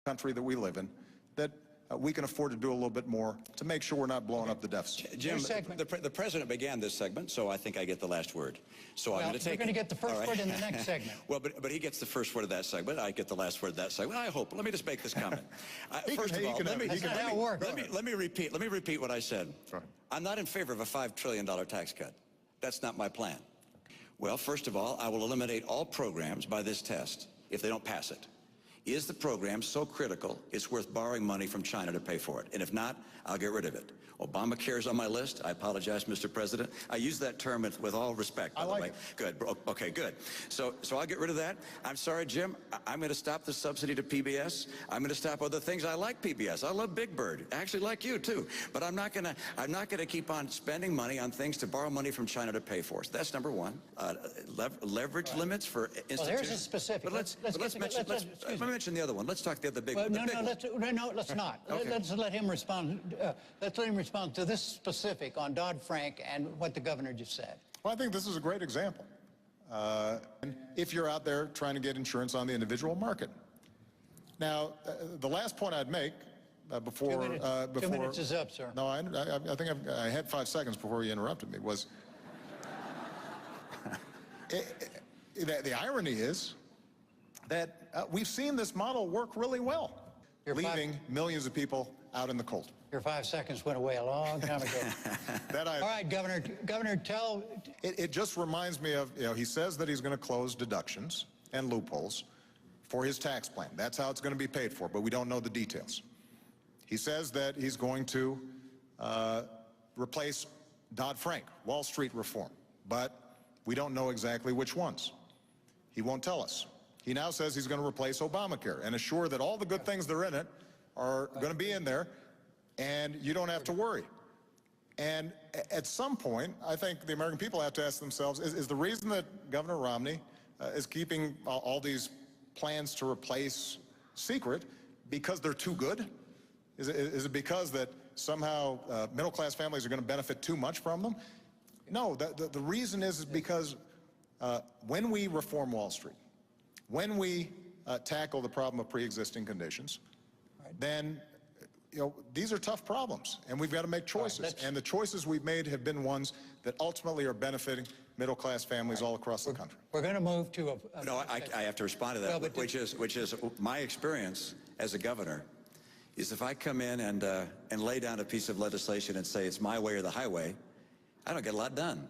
country that we live in, that we can afford to do a little bit more to make sure we're not blowing up the deficit. Jim, the president began this segment, so I think I get the last word. So I'm going to take. You're going to get the first word in the next segment. Well, but he gets the first word of that segment. I get the last word of that segment. I hope. Let me just make this comment. First of all, let me repeat what I said. I'm not in favor of a $5 trillion tax cut. That's not my plan. Well, first of all, I will eliminate all programs by this test if they don't pass it. Is the program so critical it's worth borrowing money from China to pay for it? And if not, I'll get rid of it. Obamacare is on my list. I apologize, Mr. President. I use that term with all respect, by the way. Good. Okay, good. So I'll get rid of that. I'm sorry, Jim. I'm going to stop the subsidy to PBS. I'm going to stop other things. I like PBS. I love Big Bird. I actually like you too. But I'm not going to keep on spending money on things to borrow money from China to pay for. So that's number one. Leverage limits for institutions. Well, there's a specific. But let's mention the other one. Let's talk the big one. No, let's not. Okay. Let's let him respond. Let's let him respond to this specific on Dodd-Frank and what the governor just said. Well, I think this is a great example. If you're out there trying to get insurance on the individual market. Now, the last point I'd make before 2 minutes is up, sir. No, I think I had 5 seconds before you interrupted me. Was the irony is that we've seen this model work really well, leaving millions of people out in the cold. Your 5 seconds went away a long time ago. All right, Governor, tell... It just reminds me of, he says that he's going to close deductions and loopholes for his tax plan. That's how it's going to be paid for, but we don't know the details. He says that he's going to replace Dodd-Frank, Wall Street reform, but we don't know exactly which ones. He won't tell us. He now says he's going to replace Obamacare and assure that all the good things that are in it are going to be in there, and you don't have to worry. And at some point, I think the American people have to ask themselves, is the reason that Governor Romney is keeping all these plans to replace secret because they're too good? Is it because that somehow middle-class families are going to benefit too much from them? No, the reason is because when we reform Wall Street, when we tackle the problem of pre-existing conditions, then these are tough problems, and we've got to make choices. And the choices we've made have been ones that ultimately are benefiting middle-class families all across the country. We're going to move to a... No, I have to respond to that, which is my experience as a governor, is if I come in and lay down a piece of legislation and say it's my way or the highway, I don't get a lot done.